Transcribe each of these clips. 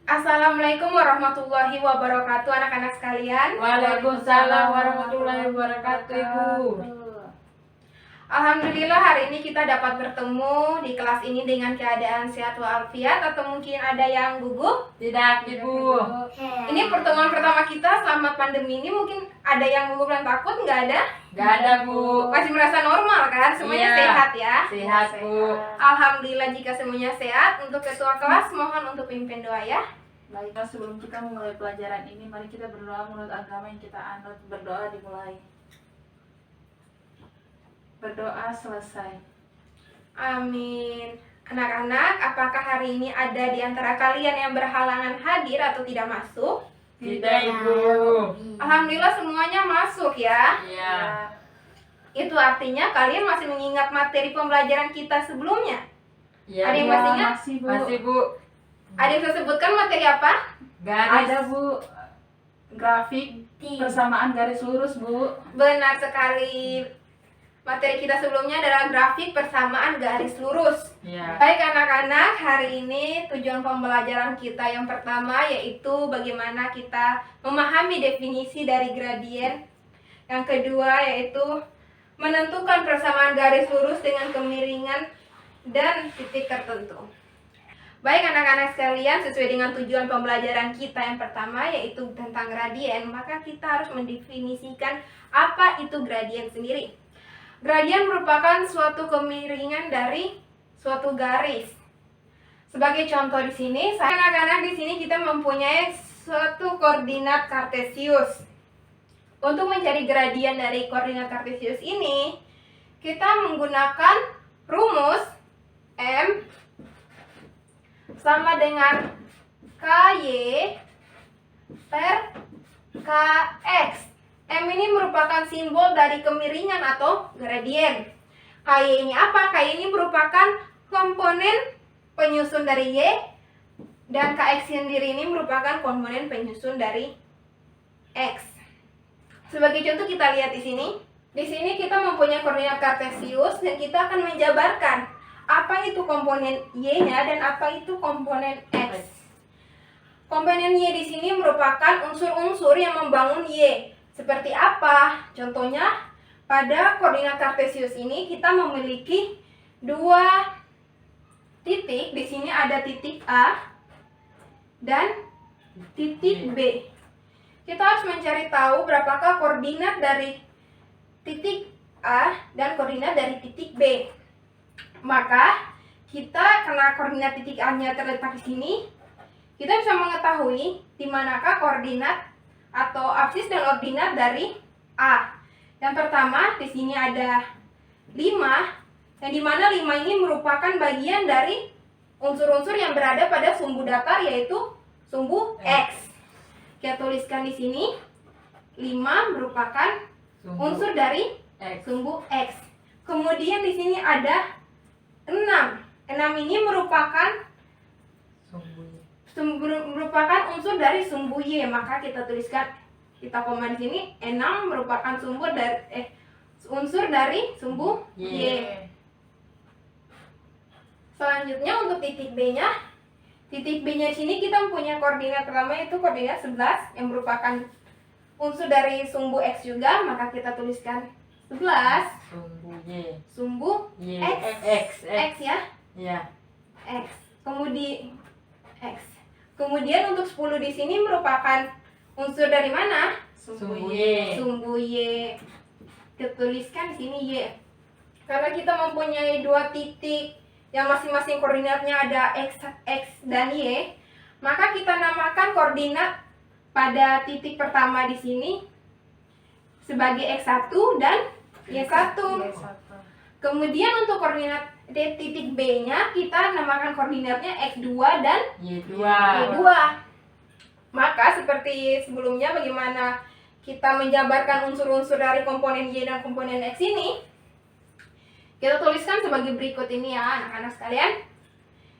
Assalamualaikum warahmatullahi wabarakatuh, anak-anak sekalian. Waalaikumsalam warahmatullahi wabarakatuh, Ibu. Alhamdulillah hari ini kita dapat bertemu di kelas ini dengan keadaan sehat walafiat, atau mungkin ada yang gugup? Tidak, Ibu. Ini pertemuan pertama kita selama pandemi ini, mungkin ada yang gugup dan takut? Nggak ada? Nggak ada, Bu. Masih merasa normal kan? Semuanya Iya, sehat ya? Sehat, Bu. Alhamdulillah jika semuanya sehat. Untuk ketua kelas mohon untuk pimpin doa ya. Baiklah, sebelum kita memulai pelajaran ini, mari kita berdoa menurut agama yang kita anut. Berdoa dimulai. Berdoa selesai. Amin. Anak-anak, apakah hari ini ada di antara kalian yang berhalangan hadir atau tidak masuk? Tidak, Ibu. Alhamdulillah semuanya masuk ya. Iya. Itu artinya kalian masih mengingat materi pembelajaran kita sebelumnya. Iya, Ada yang Bu. masih ingat? Masih, Bu. Masih, Bu. Ada yang bisa sebutkan materi apa? Garis. Ada, Bu. Grafik persamaan garis lurus, Bu. Benar sekali. Materi kita sebelumnya adalah grafik persamaan garis lurus. Iya. Baik anak-anak, hari ini tujuan pembelajaran kita yang pertama yaitu bagaimana kita memahami definisi dari gradien. Yang kedua yaitu menentukan persamaan garis lurus dengan kemiringan dan titik tertentu. Baik anak-anak sekalian, sesuai dengan tujuan pembelajaran kita yang pertama yaitu tentang gradien, maka kita harus mendefinisikan apa itu gradien sendiri. Gradien merupakan suatu kemiringan dari suatu garis. Sebagai contoh di sini, anak-anak di sini kita mempunyai suatu koordinat kartesius. Untuk mencari gradien dari koordinat kartesius ini, kita menggunakan rumus M sama dengan KY per KX. M ini merupakan simbol dari kemiringan atau gradien. KY ini apa? KY ini merupakan komponen penyusun dari Y, dan KX sendiri ini merupakan komponen penyusun dari X. Sebagai contoh kita lihat di sini. Di sini kita mempunyai koordinat kartesius dan kita akan menjabarkan apa itu komponen Y-nya dan apa itu komponen X. Komponen Y di sini merupakan unsur-unsur yang membangun Y. Seperti apa? Contohnya, pada koordinat kartesius ini kita memiliki dua titik. Di sini ada titik A dan titik B. Kita harus mencari tahu berapakah koordinat dari titik A dan koordinat dari titik B. Maka kita, karena koordinat titik A-nya terletak di sini, kita bisa mengetahui di manakah koordinat atau absis dan ordinat dari A. Yang pertama, di sini ada 5, yang dimana 5 ini merupakan bagian dari unsur-unsur yang berada pada sumbu datar, yaitu sumbu X. Kita tuliskan di sini 5 merupakan unsur dari sumbu X. Kemudian di sini ada 6. 6 ini merupakan merupakan unsur dari sumbu Y, maka kita tuliskan, kita koma di sini 6 merupakan unsur dari sumbu Y. Selanjutnya untuk titik B-nya. Titik B-nya di sini kita mempunyai koordinat pertama yaitu koordinat 11 yang merupakan unsur dari sumbu X juga, maka kita tuliskan 11 Sumbu Y. sumbu Y. X ya. Iya. X. Kemudian untuk 10 di sini merupakan unsur dari mana? Sumbu Y. Sumbu Y. Kita tuliskan di sini Y. Karena kita mempunyai dua titik yang masing-masing koordinatnya ada X dan Y, maka kita namakan koordinat pada titik pertama di sini sebagai X1 dan Y1. Kemudian untuk koordinat titik B-nya kita namakan koordinatnya X2 dan Y2. Y2. Maka seperti sebelumnya, bagaimana kita menjabarkan unsur-unsur dari komponen Y dan komponen X ini, kita tuliskan sebagai berikut ini ya anak-anak sekalian.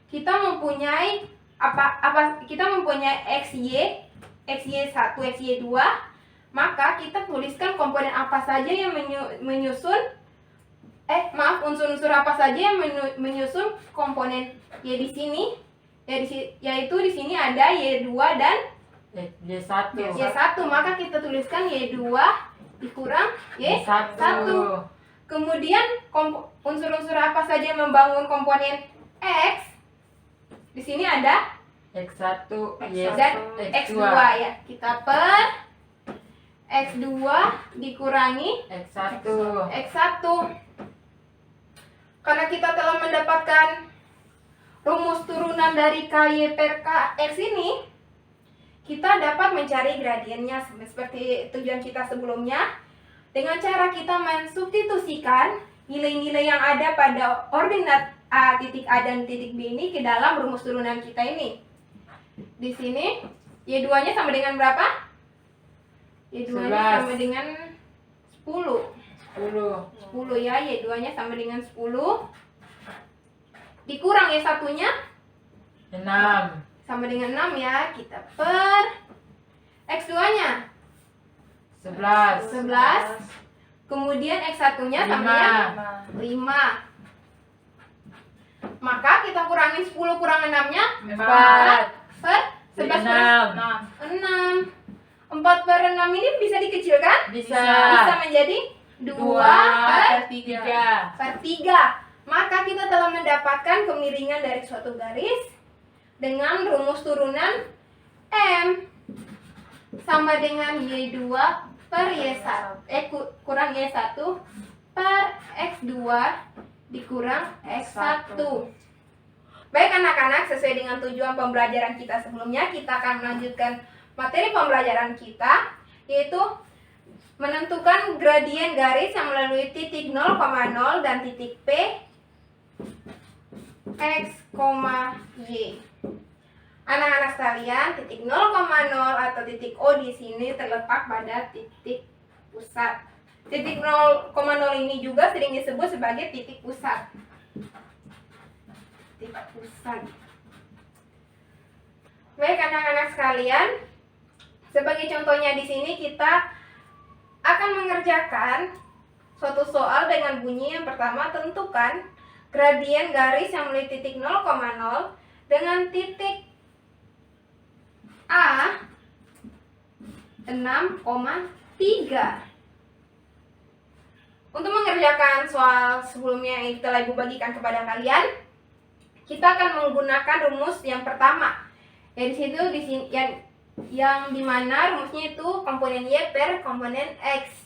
Kita mempunyai kita mempunyai XY1, XY2, maka kita tuliskan komponen apa saja yang menyusun unsur-unsur apa saja yang menyusun komponen Y di sini yaitu di sini ada Y2 dan Y1. Y1, maka kita tuliskan Y2 dikurang Y1. Kemudian unsur-unsur apa saja yang membangun komponen X? Di sini ada X1, dan X2. X2 ya. Kita per X2 dikurangi X1. X1. Karena kita telah mendapatkan rumus turunan dari KY per KX ini, kita dapat mencari gradiennya seperti tujuan kita sebelumnya dengan cara kita mensubstitusikan nilai-nilai yang ada pada ordinat A titik A dan titik B ini ke dalam rumus turunan kita ini. Di sini Y2-nya sama dengan berapa? Y2-nya sama dengan 10. 10 ya, Y2-nya sama dengan 10. Dikurang Y1-nya 6. sama dengan 6 ya. Kita per X2-nya 11. Kemudian X1-nya sama dengan 5. Maka kita kurangin 10 kurang 6-nya 4. per 11 per 6. 4 per 6 ini bisa dikecilkan? Bisa. Bisa menjadi 2 per 3. Maka kita telah mendapatkan kemiringan dari suatu garis dengan rumus turunan M sama dengan Y2 per Y1 kurang Y1 per X2 dikurang X1. Baik anak-anak, sesuai dengan tujuan pembelajaran kita sebelumnya, kita akan melanjutkan materi pembelajaran kita, yaitu menentukan gradien garis yang melalui titik 0,0 dan titik P X, Y. Anak-anak sekalian, titik 0,0 atau titik O di sini terletak pada titik pusat. Titik 0,0 ini juga sering disebut sebagai titik pusat. Titik pusat. Baik anak-anak sekalian, sebagai contohnya di sini kita akan mengerjakan suatu soal dengan bunyi yang pertama, tentukan gradien garis yang melalui titik 0,0 dengan titik A 6,3. Untuk mengerjakan soal sebelumnya yang telah Ibu bagikan kepada kalian, kita akan menggunakan rumus yang pertama. Ya di situ yang dimana rumusnya itu komponen Y per komponen X.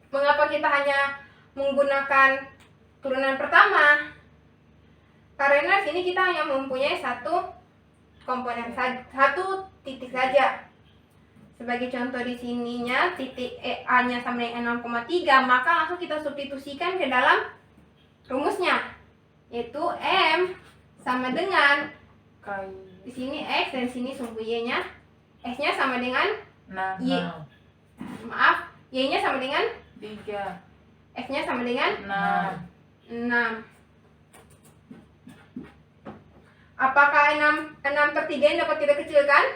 Mengapa kita hanya menggunakan turunan pertama? Karena sini kita hanya mempunyai satu komponen satu titik saja. Sebagai contoh di sininya titik A-nya sama dengan 6,3, maka langsung kita substitusikan ke dalam rumusnya, yaitu M sama dengan di sini X dan sini sumbu Y-nya. X-nya sama dengan Y. Maaf, Y-nya sama dengan 3. X-nya sama dengan 6. Apakah 6 per 3 yang dapat kita kecilkan?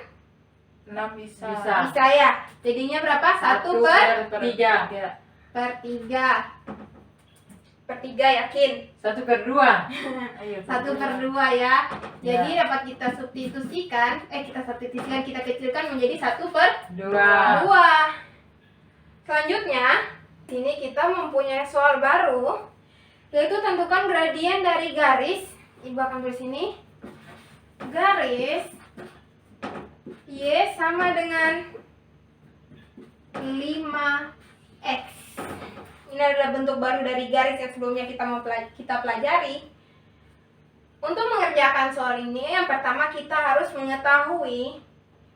6 bisa. Bisa ya. Jadinya berapa? 1 per 3. per 3. Per 3 yakin? 1 per 2. Ayo. 1 per 2 ya. Jadi dapat kita substitusikan, kita kecilkan menjadi 1 per 2. 2. Selanjutnya, sini kita mempunyai soal baru, yaitu tentukan gradien dari garis. Ibu akan tulis sini. Garis Y sama dengan 5X. Ini adalah bentuk baru dari garis yang sebelumnya kita pelajari. Untuk mengerjakan soal ini, yang pertama kita harus mengetahui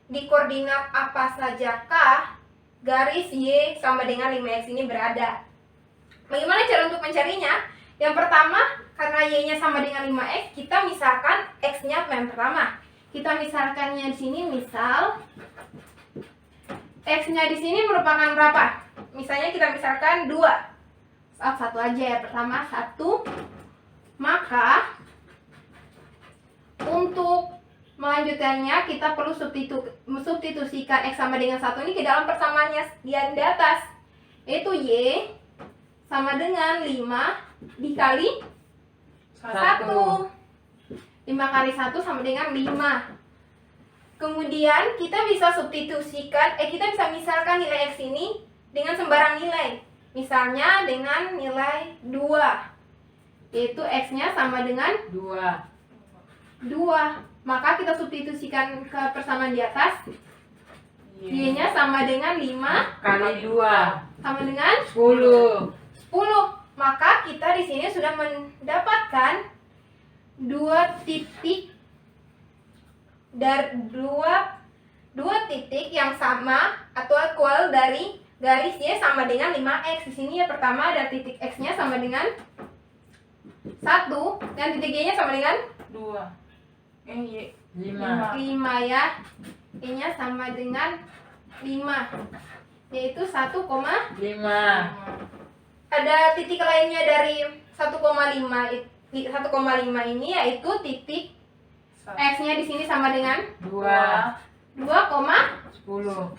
di koordinat apa sajakah garis Y sama dengan 5X ini berada. Bagaimana cara untuk mencarinya? Yang pertama, karena Y-nya sama dengan 5X, kita misalkan X-nya yang pertama. Kita misalkannya di sini, misal X-nya di sini merupakan berapa? Misalnya kita misalkan 2. Satu aja ya, pertama 1. Maka untuk melanjutkannya kita perlu substitusikan X sama dengan 1 ini ke dalam persamaannya yang di atas, yaitu Y sama dengan 5 dikali 1. 5 kali 1 sama dengan 5. Kemudian kita bisa substitusikan, kita bisa misalkan nilai X ini dengan sembarang nilai. Misalnya dengan nilai 2, yaitu X-nya sama dengan 2. 2. Maka kita substitusikan ke persamaan di atas. Y-nya sama dengan 5 Kali 2. sama dengan 10. 10. Maka kita di sini sudah mendapatkan 2 titik dari dua titik yang sama atau equal dari garis Y sama dengan 5X. Di sini yang pertama ada titik X-nya sama dengan 1 dan titik Y-nya sama dengan 2. Y. 5. 5 ya. Y-nya sama dengan 5, yaitu 1,5. Ada titik lainnya dari 1,5 ini, yaitu titik X-nya di sini sama dengan 2. 2,10.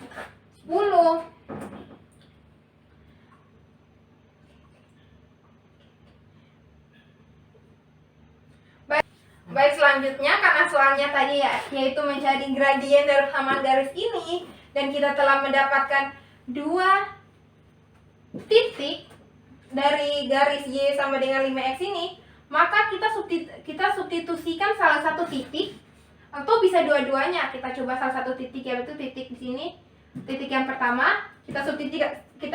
10. Baik, selanjutnya karena soalnya tadi ya, yaitu mencari gradien dari persamaan garis ini, dan kita telah mendapatkan 2 titik dari garis Y sama dengan 5X ini, maka kita substitusikan salah satu titik, atau bisa dua-duanya. Kita coba salah satu titik, yaitu titik di sini, titik yang pertama kita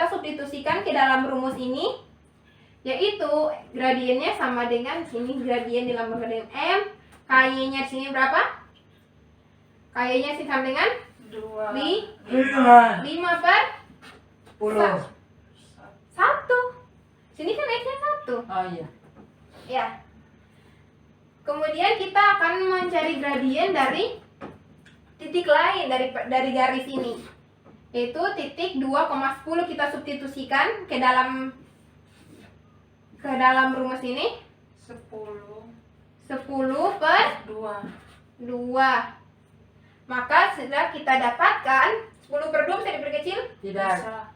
substitusikan ke dalam rumus ini, yaitu gradiennya sama dengan sini, gradien dilambangkan dengan M. KY-nya di sini berapa? KY-nya sih sama dengan 2. 5 per 10. 1. Sini kan X-nya 1. Oh iya. Ya. Kemudian kita akan mencari gradien dari titik lain dari garis ini, yaitu titik 2,10. Kita substitusikan ke dalam rumus ini. 10 per 2. 2. Maka sudah kita dapatkan 10 per 2 bisa diperkecil? Tidak. Bisa.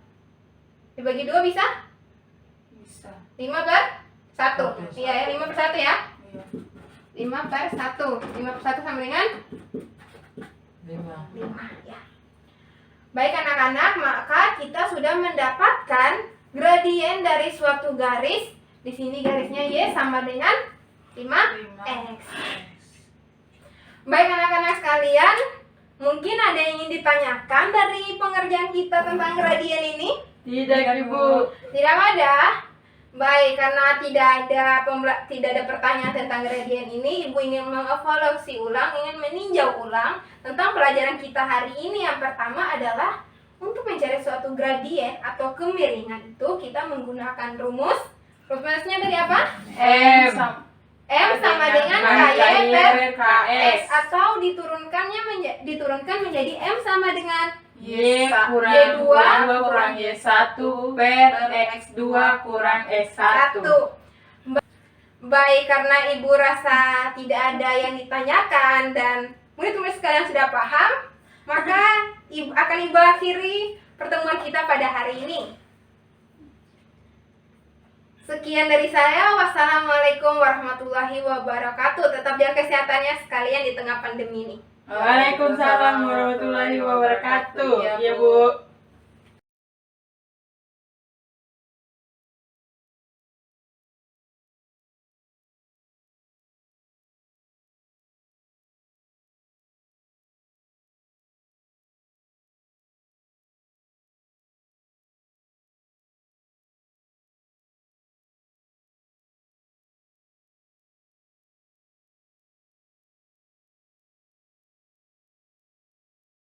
Dibagi 2 bisa? Bisa. 5 per 1. Oke. Iya ya, 5 per 1 ya. Iya. 5 per 1. 5 per 1 sama dengan 5. 5 ya. Baik anak-anak, maka kita sudah mendapatkan gradien dari suatu garis. Di sini garisnya Y sama dengan 5X. Baik anak-anak sekalian, mungkin ada yang ingin ditanyakan dari pengerjaan kita tentang gradien ini? Tidak, Ibu. Tidak ada. Baik, karena tidak ada pertanyaan tentang gradien ini, Ibu ingin mengevaluasi ulang, ingin meninjau ulang tentang pelajaran kita hari ini. Yang pertama adalah untuk mencari suatu gradien atau kemiringan itu kita menggunakan rumusnya dari apa? M. M sama dengan KY KY per KS. X, atau diturunkan menjadi M sama dengan Y kurang Y2 kurang Y1 per X2 kurang X1. 1. Baik, karena Ibu rasa tidak ada yang ditanyakan dan murid-murid sekalian sudah paham, maka Ibu akhiri pertemuan kita pada hari ini. Sekian dari saya. Wassalamualaikum warahmatullahi wabarakatuh. Tetap jaga kesehatannya sekalian di tengah pandemi ini. Waalaikumsalam warahmatullahi wabarakatuh. Ya, Bu.